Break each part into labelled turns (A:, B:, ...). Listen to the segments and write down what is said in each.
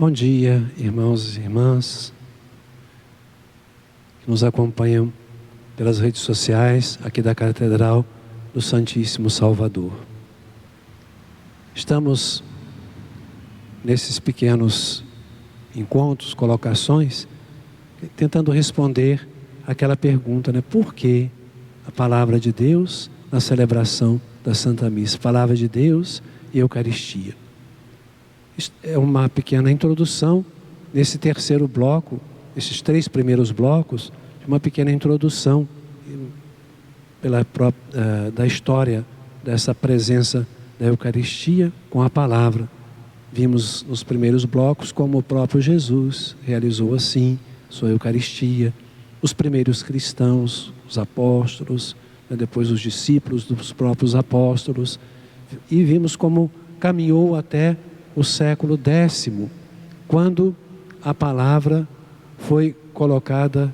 A: Bom dia, irmãos e irmãs que nos acompanham pelas redes sociais aqui da Catedral do Santíssimo Salvador. Estamos nesses pequenos encontros, colocações, tentando responder aquela pergunta, né? Por que a palavra de Deus na celebração da Santa Missa? Palavra de Deus e Eucaristia. É uma pequena introdução nesse terceiro bloco, esses três primeiros blocos, uma pequena introdução da história dessa presença da Eucaristia com a palavra. Vimos nos primeiros blocos como o próprio Jesus realizou assim sua Eucaristia, os primeiros cristãos, os apóstolos, depois os discípulos dos próprios apóstolos, e vimos como caminhou até o século X, quando a palavra foi colocada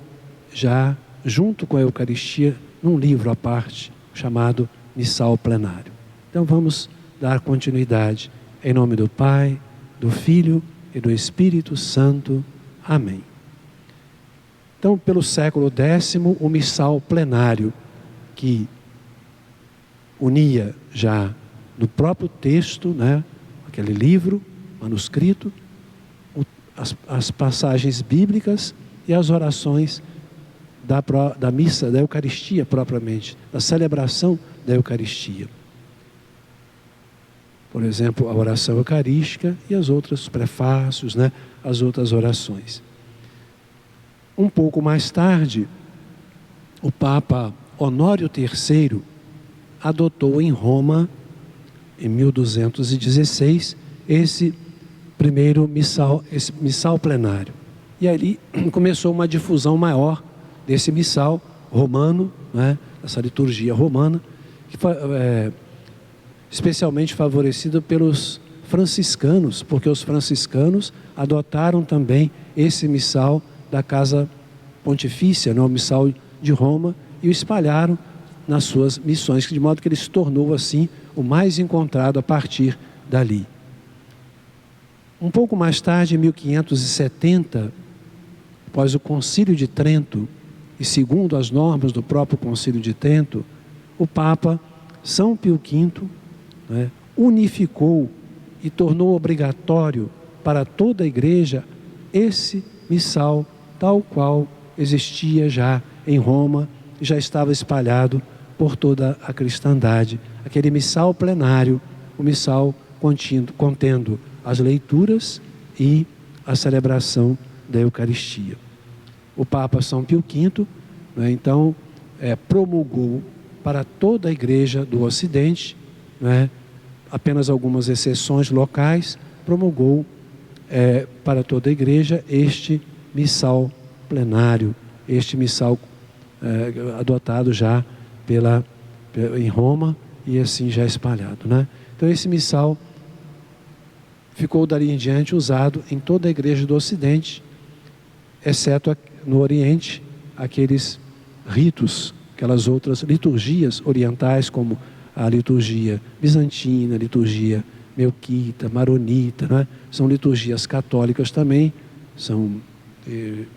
A: já junto com a Eucaristia num livro à parte, chamado Missal Plenário. Então vamos dar continuidade. Em nome do Pai, do Filho e do Espírito Santo. Amém. Então, pelo século X, o Missal Plenário, que unia já no próprio texto, né, aquele livro, manuscrito, as passagens bíblicas e as orações da missa, da Eucaristia propriamente, da celebração da Eucaristia. Por exemplo, a oração eucarística e as outras prefácios, né, as outras orações. Um pouco mais tarde, o Papa Honório III adotou em Roma, em 1216, esse primeiro missal plenário. E ali começou uma difusão maior desse missal romano, né, essa liturgia romana, que foi especialmente favorecido pelos franciscanos, porque os franciscanos adotaram também esse missal da Casa Pontifícia, né, o missal de Roma, e o espalharam nas suas missões, de modo que ele se tornou assim o mais encontrado a partir dali. Um pouco mais tarde, em 1570, após o Concílio de Trento, e segundo as normas do próprio Concílio de Trento, o Papa São Pio V, né, unificou e tornou obrigatório para toda a Igreja esse missal, tal qual existia já em Roma, e já estava espalhado por toda a cristandade. Aquele missal plenário, o missal contendo as leituras e a celebração da Eucaristia. O Papa São Pio V, né, então, promulgou para toda a Igreja do Ocidente, né, apenas algumas exceções locais, promulgou para toda a Igreja este missal plenário, este missal adotado já em Roma e assim já espalhado, né? Então esse missal ficou dali em diante usado em toda a Igreja do Ocidente, exceto no Oriente, aqueles ritos, aquelas outras liturgias orientais, como a liturgia bizantina, a liturgia melquita, maronita, né? São liturgias católicas também,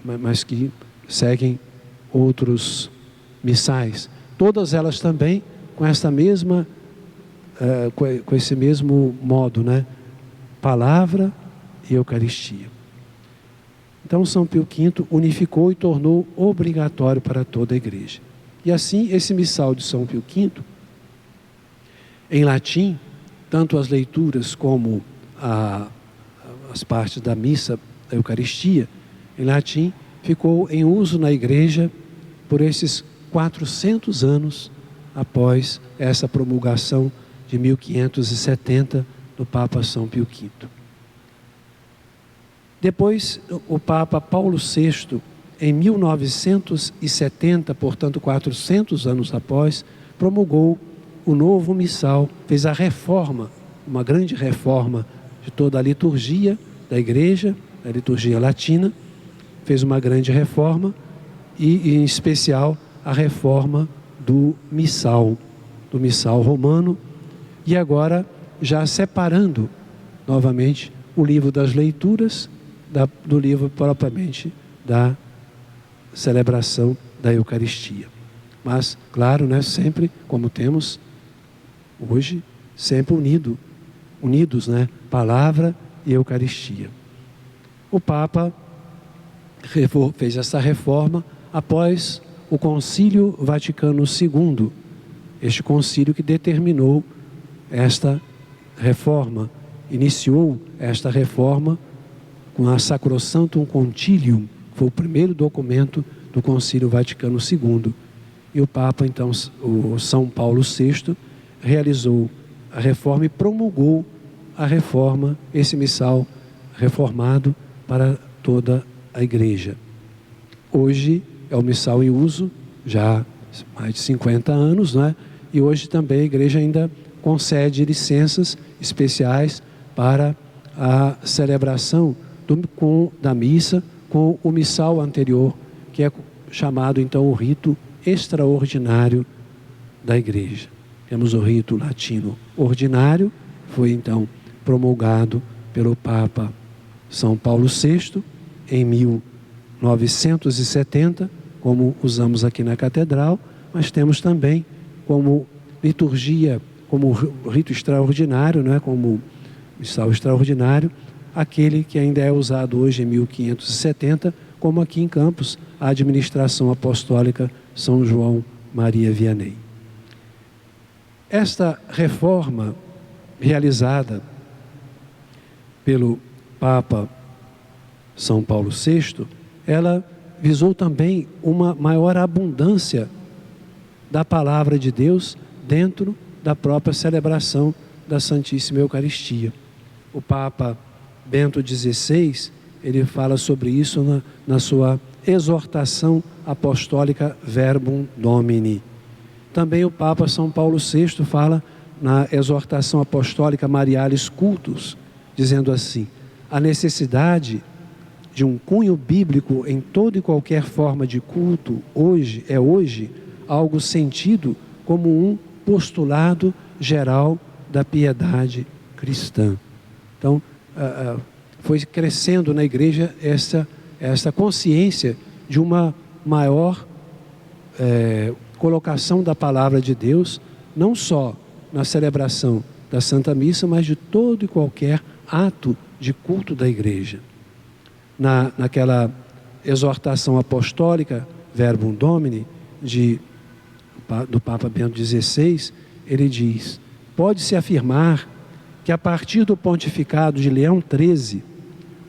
A: mas que seguem outros missais. Todas elas também com essa mesma, com esse mesmo modo, né? Palavra e Eucaristia. Então São Pio V unificou e tornou obrigatório para toda a Igreja. E assim, esse missal de São Pio V, em latim, tanto as leituras como as partes da missa, da Eucaristia, em latim, ficou em uso na Igreja por esses 400 anos após essa promulgação de 1570 do Papa São Pio V. Depois, o Papa Paulo VI, em 1970, portanto 400 anos após, promulgou o novo missal, fez a reforma, uma grande reforma de toda a liturgia da Igreja, a liturgia latina, fez uma grande reforma e em especial a reforma do missal romano, e agora já separando novamente o livro das leituras do livro propriamente da celebração da Eucaristia. Mas, claro, né, sempre, como temos hoje, sempre unidos, né, palavra e Eucaristia. O Papa fez essa reforma após o Concílio Vaticano II, este concílio que determinou esta reforma, iniciou esta reforma com a Sacrosanctum Concilium, foi o primeiro documento do Concílio Vaticano II. E o Papa, então, o São Paulo VI, realizou a reforma e promulgou a reforma, esse missal reformado para toda a Igreja. Hoje é o missal em uso, já há mais de 50 anos, né? E hoje também a Igreja ainda concede licenças especiais para a celebração da missa com o missal anterior, que é chamado então o rito extraordinário da Igreja. Temos o rito latino ordinário, foi então promulgado pelo Papa São Paulo VI em 1970, como usamos aqui na Catedral, mas temos também como liturgia, como rito extraordinário, não é? Como missal extraordinário, aquele que ainda é usado hoje em 1570, como aqui em Campos, a administração apostólica São João Maria Vianney. Esta reforma realizada pelo Papa São Paulo VI, ela visou também uma maior abundância da palavra de Deus dentro da própria celebração da Santíssima Eucaristia. O Papa Bento XVI, ele fala sobre isso na sua exortação apostólica Verbum Domini. Também o Papa São Paulo VI fala na exortação apostólica Marialis Cultus, dizendo assim: a necessidade de um cunho bíblico em toda e qualquer forma de culto hoje algo sentido como um postulado geral da piedade cristã. Então, foi crescendo na Igreja essa consciência de uma maior colocação da palavra de Deus, não só na celebração da Santa Missa, mas de todo e qualquer ato de culto da Igreja. Naquela exortação apostólica Verbum Domini do Papa Bento XVI, ele diz: pode-se afirmar que a partir do pontificado de Leão XIII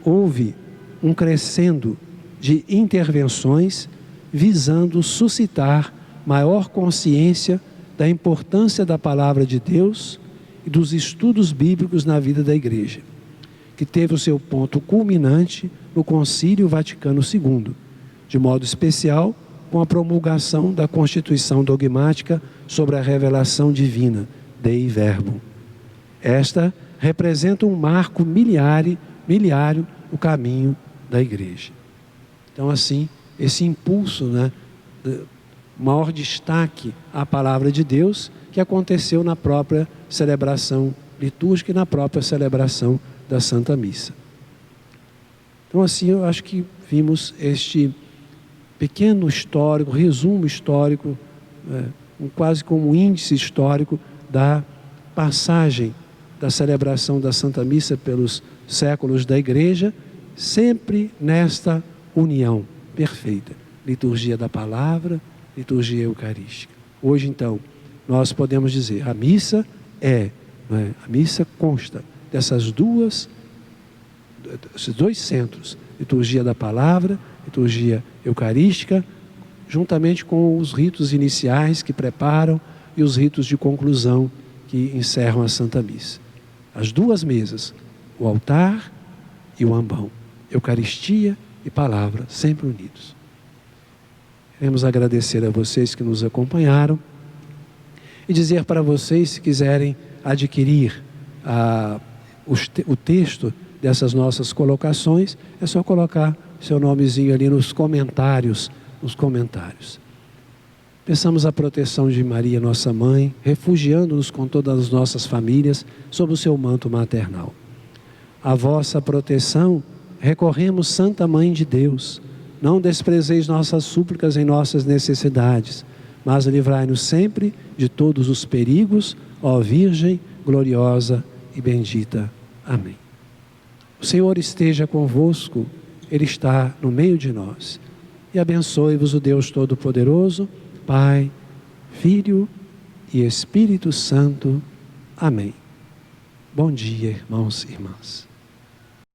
A: houve um crescendo de intervenções visando suscitar maior consciência da importância da palavra de Deus e dos estudos bíblicos na vida da Igreja, que teve o seu ponto culminante no Concílio Vaticano II, de modo especial com a promulgação da Constituição Dogmática sobre a Revelação Divina, Dei Verbum. Esta representa um marco miliário no caminho da Igreja. Então, assim, esse impulso, né, maior destaque à palavra de Deus, que aconteceu na própria celebração litúrgica e na própria celebração da Santa Missa. Então, assim, eu acho que vimos este pequeno histórico, resumo histórico, quase como um índice histórico da passagem da celebração da Santa Missa pelos séculos da Igreja, sempre nesta união perfeita, liturgia da palavra, liturgia eucarística. Hoje, então, nós podemos dizer, a missa a missa consta desses dois centros, liturgia da palavra, liturgia eucarística, juntamente com os ritos iniciais que preparam e os ritos de conclusão que encerram a Santa Missa. As duas mesas, o altar e o ambão, Eucaristia e palavra, sempre unidos. Queremos agradecer a vocês que nos acompanharam e dizer para vocês, se quiserem adquirir o texto dessas nossas colocações, é só colocar seu nomezinho ali nos comentários. Peçamos a proteção de Maria, nossa mãe, refugiando-nos com todas as nossas famílias sob o seu manto maternal. A vossa proteção recorremos, Santa Mãe de Deus, não desprezeis nossas súplicas em nossas necessidades, mas livrai-nos sempre de todos os perigos, ó Virgem gloriosa e bendita. Amém. O Senhor esteja convosco, Ele está no meio de nós. E abençoe-vos o Deus Todo-Poderoso, Pai, Filho e Espírito Santo. Amém. Bom dia, irmãos e irmãs.